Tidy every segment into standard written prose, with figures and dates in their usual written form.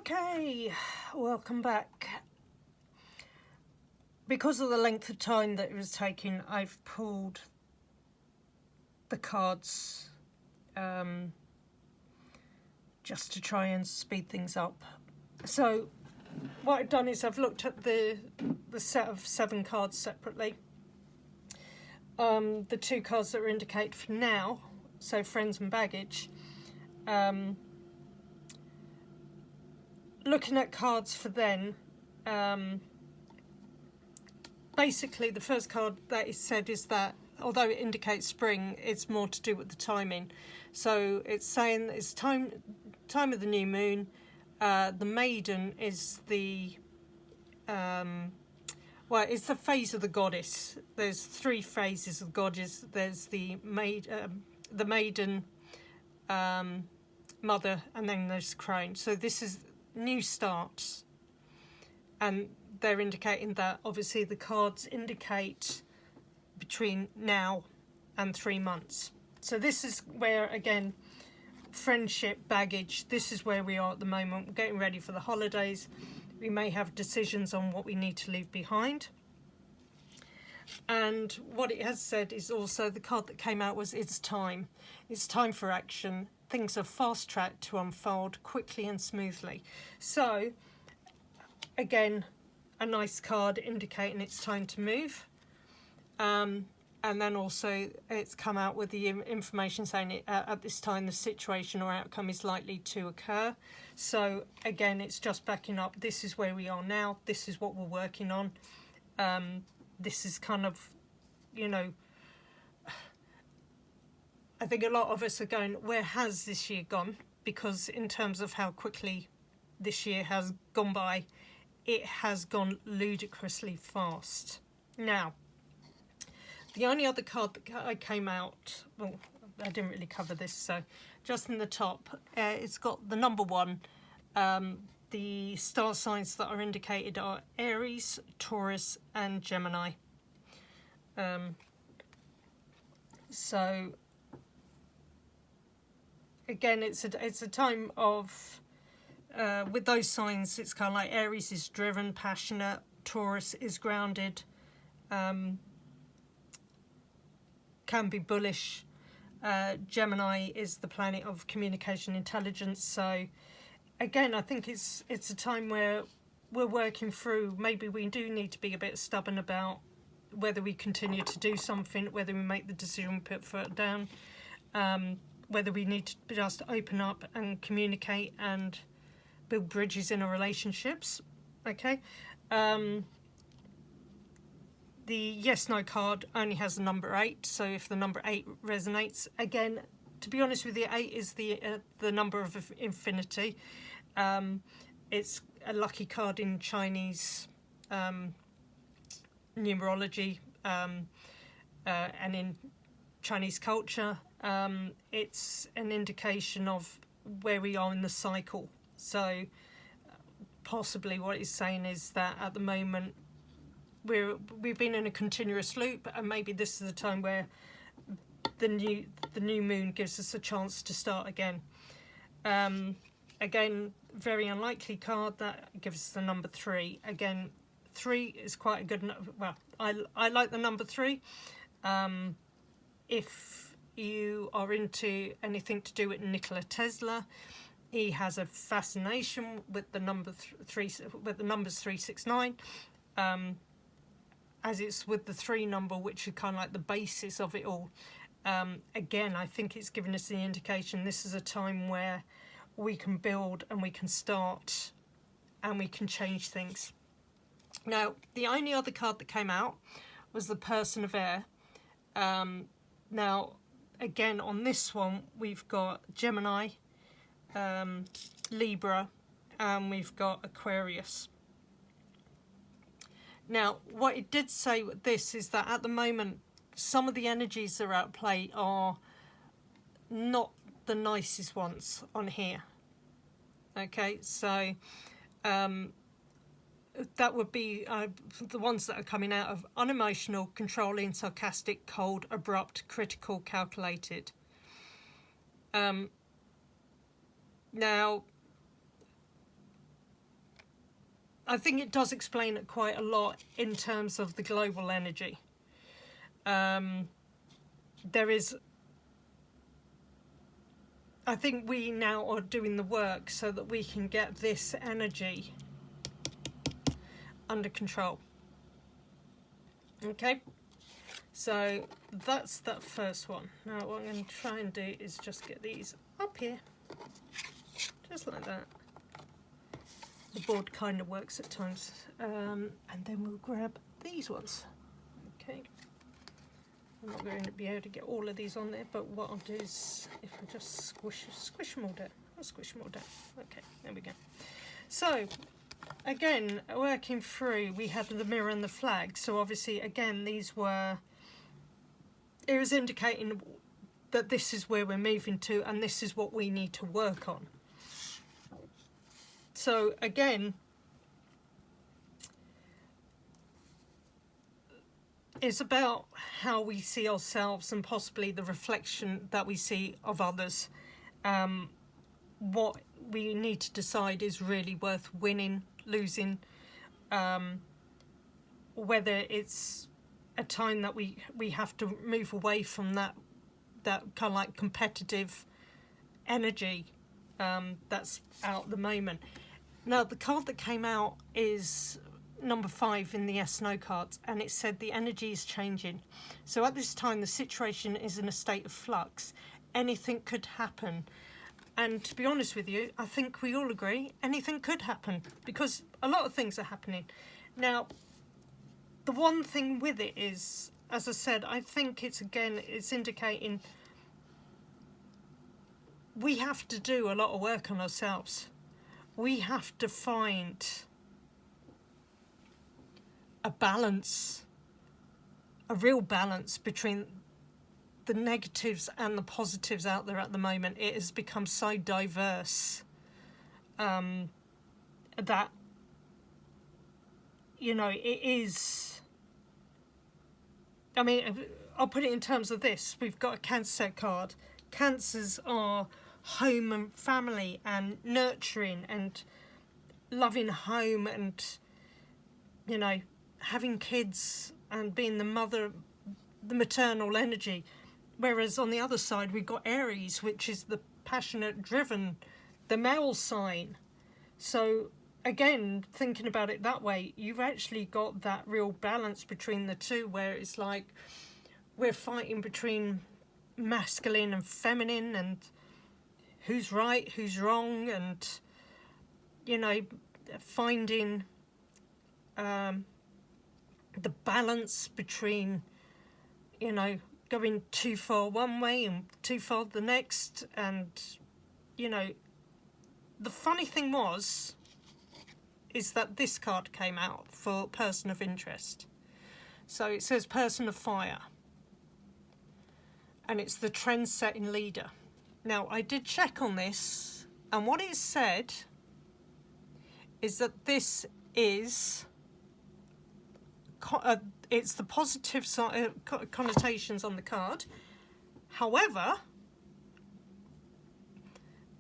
Okay, welcome back. Because of the length of time that it was taking, I've pulled the cards just to try and speed things up. So what I've done is I've looked at the set of 7 cards separately. The 2 cards that are indicated for now, so friends and baggage. Looking at cards for then, basically the first card that is said is that although it indicates spring, it's more to do with the timing. So it's saying it's time of the new moon. The maiden is the it's the phase of the goddess. There's 3 phases of goddess. There's the maiden, mother, and then there's crone. So this is new starts, and they're indicating that obviously the cards indicate between now and 3 months. So this is where, again, friendship, baggage, this is where we are at the moment. We're getting ready for the holidays. We may have decisions on what we need to leave behind. And what it has said is also, the card that came out was it's time. It's time for action. Things are fast-tracked to unfold quickly and smoothly. So, again, a nice card indicating it's time to move. And then also it's come out with the information saying at this time the situation or outcome is likely to occur. So again, it's just backing up. This is where we are now. This is what we're working on. This is kind of, I think a lot of us are going, where has this year gone? Because in terms of how quickly this year has gone by, it has gone ludicrously fast. Now, the only other card that came out, well, I didn't really cover this, so just in the top, it's got the number 1. The star signs that are indicated are Aries, Taurus, and Gemini. So again, it's a time of, with those signs, it's kind of like Aries is driven, passionate, Taurus is grounded, can be bullish. Gemini is the planet of communication intelligence. So again, I think it's a time where we're working through, maybe we do need to be a bit stubborn about whether we continue to do something, whether we make the decision, put foot down, whether we need to just open up and communicate and build bridges in our relationships. Okay. The yes/no card only has the number 8, so if the number 8 resonates, again, to be honest with you, 8 is the number of infinity. It's a lucky card in Chinese numerology and in Chinese culture. It's an indication of where we are in the cycle. So possibly what it's saying is that at the moment we've been in a continuous loop, and maybe this is the time where the new moon gives us a chance to start again. Again, very unlikely card, that gives us the number 3. Again, 3 is quite a good number. Well, I like the number 3. If you are into anything to do with Nikola Tesla, he has a fascination with the number 3, with the numbers 369. As it's with the 3 number, which is kind of like the basis of it all. Again, I think it's given us the indication this is a time where we can build and we can start and we can change things. Now, the only other card that came out was the Person of Air. Now, again, on this one, we've got Gemini, Libra, and we've got Aquarius. Now, what it did say with this is that at the moment, some of the energies that are at play are not the nicest ones on here. Okay, so that would be the ones that are coming out of unemotional, controlling, sarcastic, cold, abrupt, critical, calculated. Now, I think it does explain it quite a lot in terms of the global energy. There is, I think we now are doing the work so that we can get this energy under control. Okay, so that's that first one. Now what I'm going to try and do is just get these up here, just like that. The board kind of works at times, and then we'll grab these ones. Okay, I'm not going to be able to get all of these on there, but what I'll do is, if I just squish them all down, I'll squish them all down. Okay, there we go. So, again, working through, we had the mirror and the flag. So obviously, again, these were, it was indicating that this is where we're moving to, and this is what we need to work on. So again, it's about how we see ourselves and possibly the reflection that we see of others. What we need to decide is really worth winning, losing, whether it's a time that we have to move away from that kind of like competitive energy that's out at the moment. Now, the card that came out is number 5 in the Yes No cards, and it said the energy is changing. So at this time, the situation is in a state of flux. Anything could happen. And to be honest with you, I think we all agree anything could happen, because a lot of things are happening. Now, the one thing with it is, as I said, I think it's indicating we have to do a lot of work on ourselves. We have to find a balance, a real balance between the negatives and the positives out there at the moment. It has become so diverse that, you know, it is, I mean, I'll put it in terms of this. We've got a Cancer card. Cancers are home and family and nurturing and loving home and, you know, having kids and being the mother, the maternal energy. Whereas on the other side, we've got Aries, which is the passionate, driven, the male sign. So again, thinking about it that way, you've actually got that real balance between the two, where it's like we're fighting between masculine and feminine and who's right, who's wrong, and, you know, finding the balance between, you know, going too far one way and too far the next. And, you know, the funny thing is that this card came out for person of interest. So it says person of fire, and it's the trend-setting leader. Now, I did check on this, and what it said is that this is, it's the positive connotations on the card. However,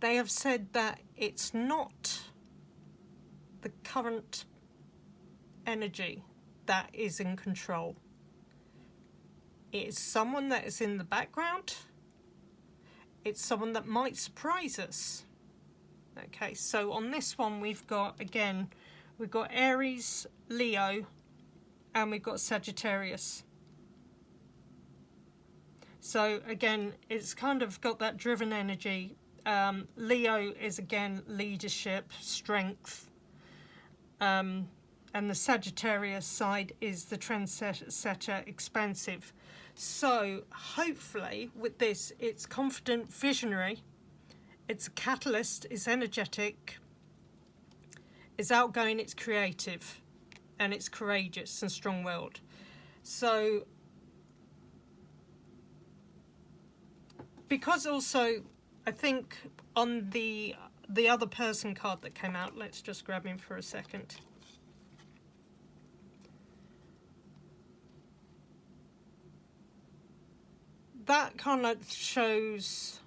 they have said that it's not the current energy that is in control. It is someone that is in the background. It's someone that might surprise us. Okay, so on this one we've got Aries, Leo, and we've got Sagittarius. So again, it's kind of got that driven energy. Leo is again leadership, strength. And the Sagittarius side is the trendsetter, expansive. So hopefully with this, it's confident, visionary, it's a catalyst, it's energetic, it's outgoing, it's creative, and it's courageous and strong-willed. So because also, I think on the other person card that came out, let's just grab him for a second. That kind of shows,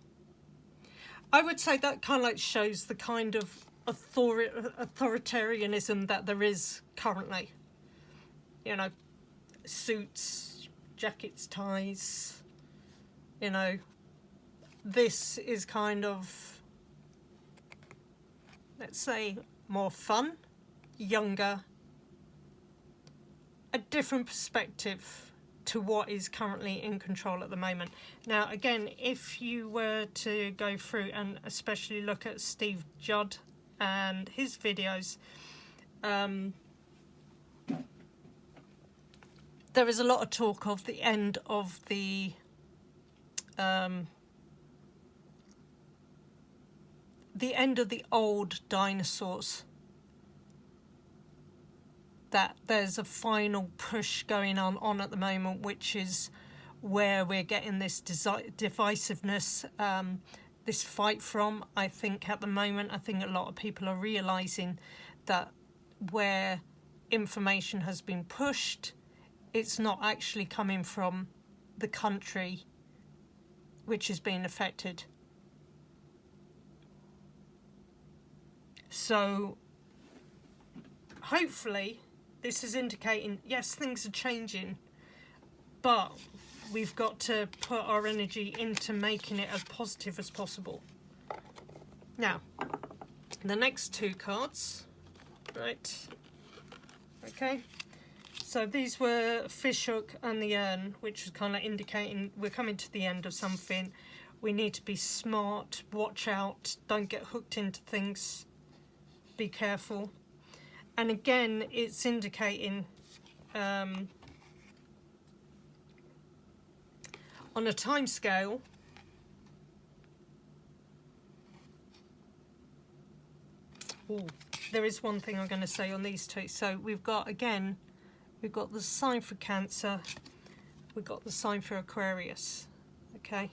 I would say that kind of like shows the kind of authoritarianism that there is currently. You know, suits, jackets, ties, you know, this is kind of, let's say, more fun, younger, a different perspective to what is currently in control at the moment. Now, again, if you were to go through and especially look at Steve Judd and his videos, there is a lot of talk of the end of the old dinosaurs. That there's a final push going on at the moment, which is where we're getting this divisiveness, this fight from. I think at the moment, I think a lot of people are realising that where information has been pushed, it's not actually coming from the country which is being affected. So hopefully this is indicating, yes, things are changing, but we've got to put our energy into making it as positive as possible. Now, the next two cards, right, okay, so these were Fishhook and the Urn, which was kind of indicating we're coming to the end of something. We need to be smart, watch out, don't get hooked into things, be careful. And again, it's indicating on a time scale, there is one thing I'm going to say on these two. So we've got, again, we've got the sign for Cancer, we've got the sign for Aquarius, okay?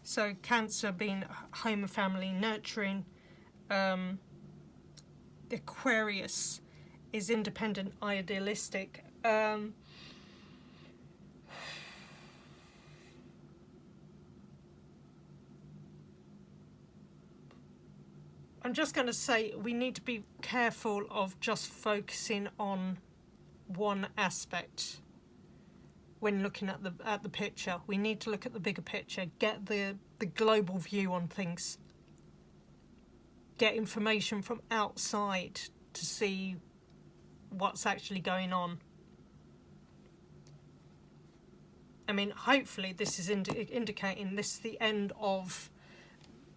So Cancer being home and family, nurturing, Aquarius is independent, idealistic. I'm just going to say we need to be careful of just focusing on one aspect when looking at the picture. We need to look at the bigger picture, get the global view on things. Get information from outside to see what's actually going on. I mean, hopefully this is indicating this is the end of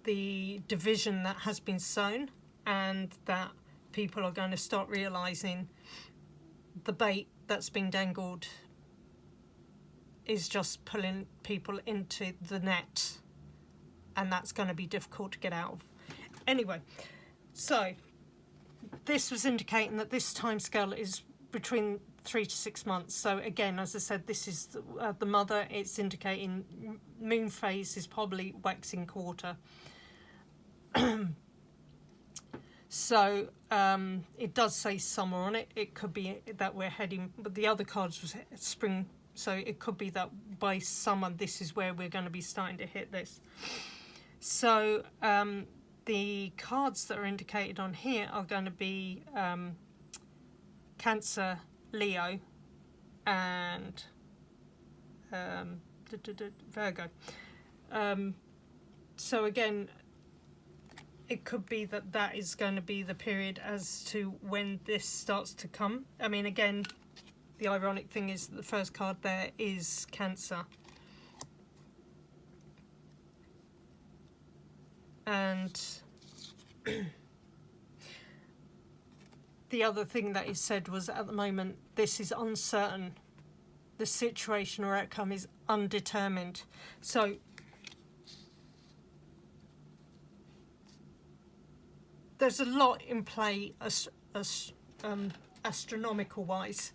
the division that has been sown, and that people are going to start realising the bait that's been dangled is just pulling people into the net, and that's going to be difficult to get out of. Anyway, so this was indicating that this time scale is between 3 to 6 months. So again, as I said, this is the mother. It's indicating moon phase is probably waxing quarter. So it does say summer on it. It could be that we're heading, but the other cards was spring. So it could be that by summer, this is where we're going to be starting to hit this. So the cards that are indicated on here are going to be Cancer, Leo, and Virgo. So again, it could be that that is going to be the period as to when this starts to come. I mean, again, the ironic thing is that the first card there is Cancer. And the other thing that is said was, at the moment, this is uncertain. The situation or outcome is undetermined. So there's a lot in play astronomical wise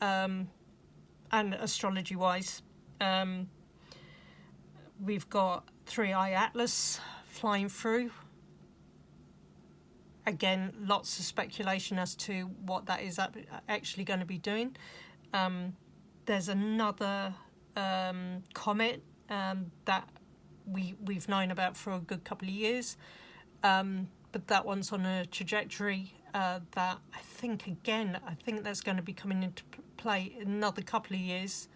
and astrology wise. We've got 3-eye Atlas flying through. Again, lots of speculation as to what that is actually going to be doing. There's another comet that we've known about for a good couple of years. But but that one's on a trajectory that I think that's going to be coming into play in another couple of years,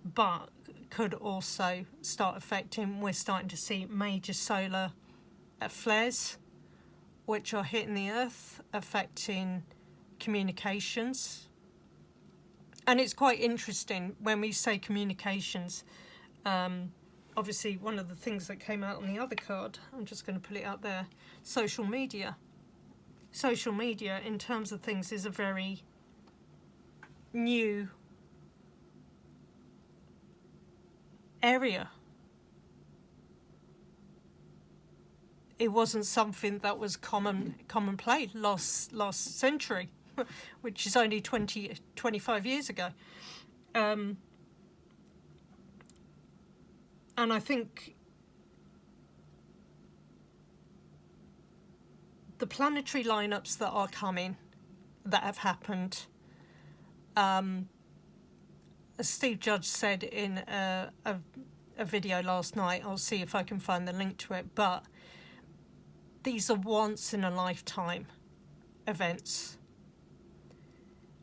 but could also start affecting. We're starting to see major solar flares which are hitting the earth, affecting communications. And it's quite interesting when we say communications. Obviously, one of the things that came out on the other card, I'm just going to put it out there, social media. Social media, in terms of things, is a very new area. It wasn't something that was commonplace last century, which is only 25 years ago. And I think the planetary lineups that are coming, that have happened, as Steve Judds said in a video last night, I'll see if I can find the link to it, but these are once in a lifetime events.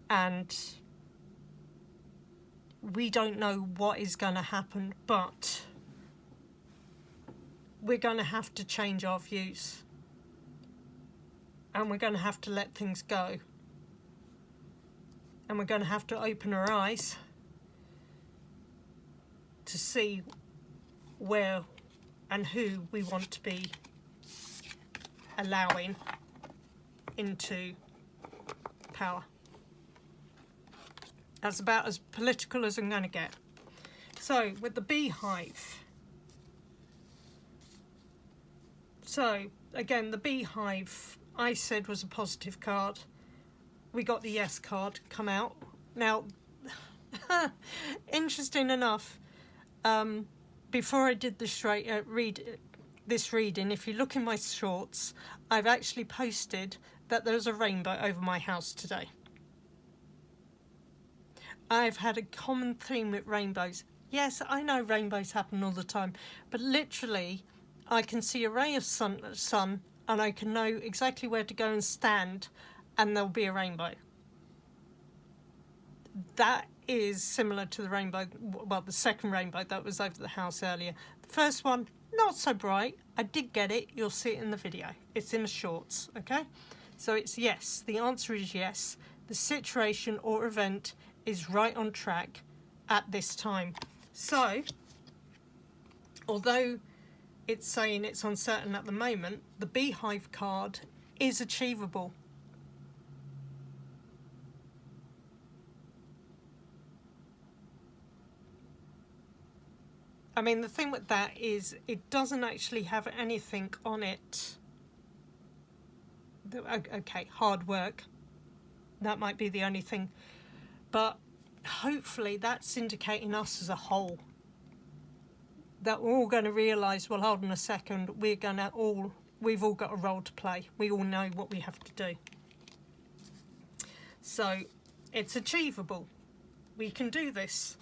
And we don't know what is going to happen, but we're going to have to change our views. And we're going to have to let things go. And we're going to have to open our eyes to see where and who we want to be allowing into power. That's about as political as I'm going to get. So, with the beehive. So, again, the beehive, I said, was a positive card. We got the yes card come out. Now, interesting enough, before I did this reading, if you look in my shorts, I've actually posted that there's a rainbow over my house today. I've had a common theme with rainbows. Yes, I know rainbows happen all the time, but literally I can see a ray of sun and I can know exactly where to go and stand and there'll be a rainbow. That is similar to the rainbow, well, the second rainbow that was over the house earlier. The first one, not so bright. I did get it. You'll see it in the video. It's in the shorts, okay? So it's yes. The answer is yes. The situation or event is right on track at this time. So, although it's saying it's uncertain at the moment, the beehive card is achievable. I mean, the thing with that is it doesn't actually have anything on it. Okay, hard work. That might be the only thing. But hopefully that's indicating us as a whole. That we're all going to realise, well, hold on a second, we've all got a role to play. We all know what we have to do. So it's achievable. We can do this.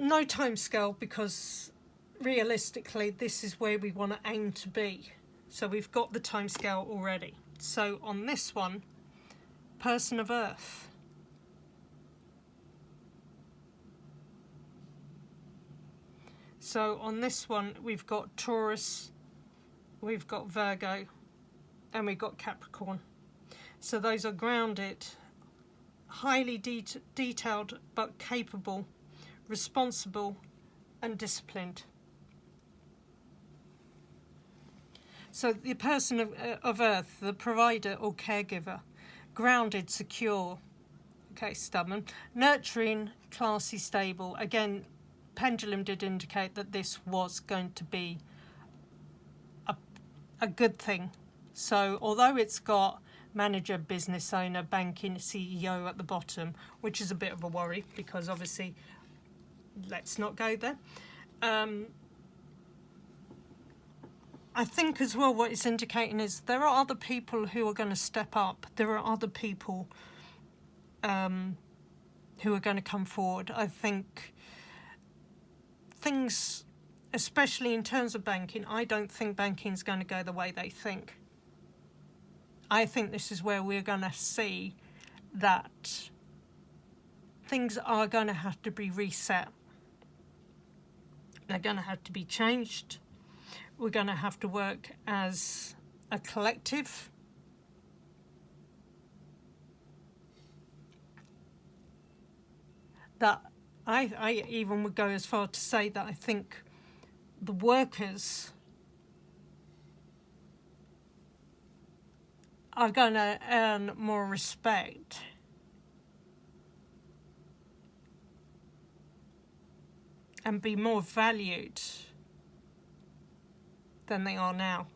No time scale, because realistically this is where we want to aim to be. So we've got the time scale already. So on this one, person of Earth. So on this one we've got Taurus, we've got Virgo, and we've got Capricorn. So those are grounded, highly detailed but capable, responsible and disciplined. So the person of Earth, the provider or caregiver, grounded, secure, okay, stubborn, nurturing, classy, stable. Again, pendulum did indicate that this was going to be a good thing. So although it's got manager, business owner, banking, CEO at the bottom, which is a bit of a worry because obviously let's not go there. I think as well what it's indicating is there are other people who are going to step up. There are other people who are going to come forward. I think things especially in terms of banking, I don't think banking is going to go the way they think. I think this is where we're going to see that things are going to have to be reset. They're going to have to be changed. We're going to have to work as a collective. That I even would go as far to say that I think the workers are going to earn more respect and be more valued than they are now.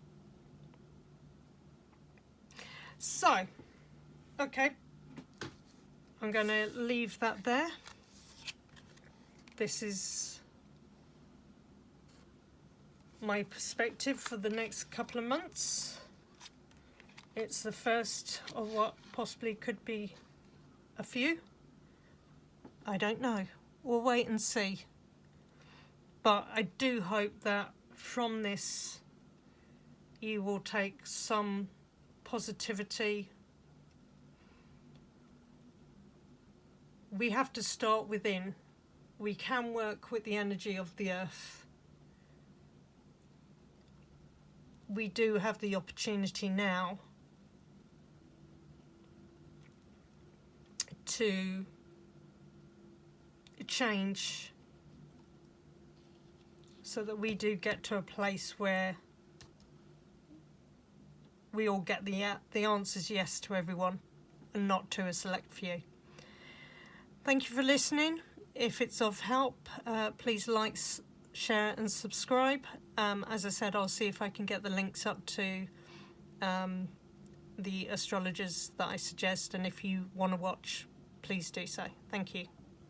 So, okay, I'm going to leave that there. This is my perspective for the next couple of months. It's the first of what possibly could be a few. I don't know. We'll wait and see. But I do hope that from this you will take some positivity. We have to start within. We can work with the energy of the earth. We do have the opportunity now to change so that we do get to a place where we all get the answers yes to everyone and not to a select few. Thank you for listening. If it's of help, please like, share and subscribe. As I said, I'll see if I can get the links up to the astrologers that I suggest, and if you want to watch, please do so. Thank you.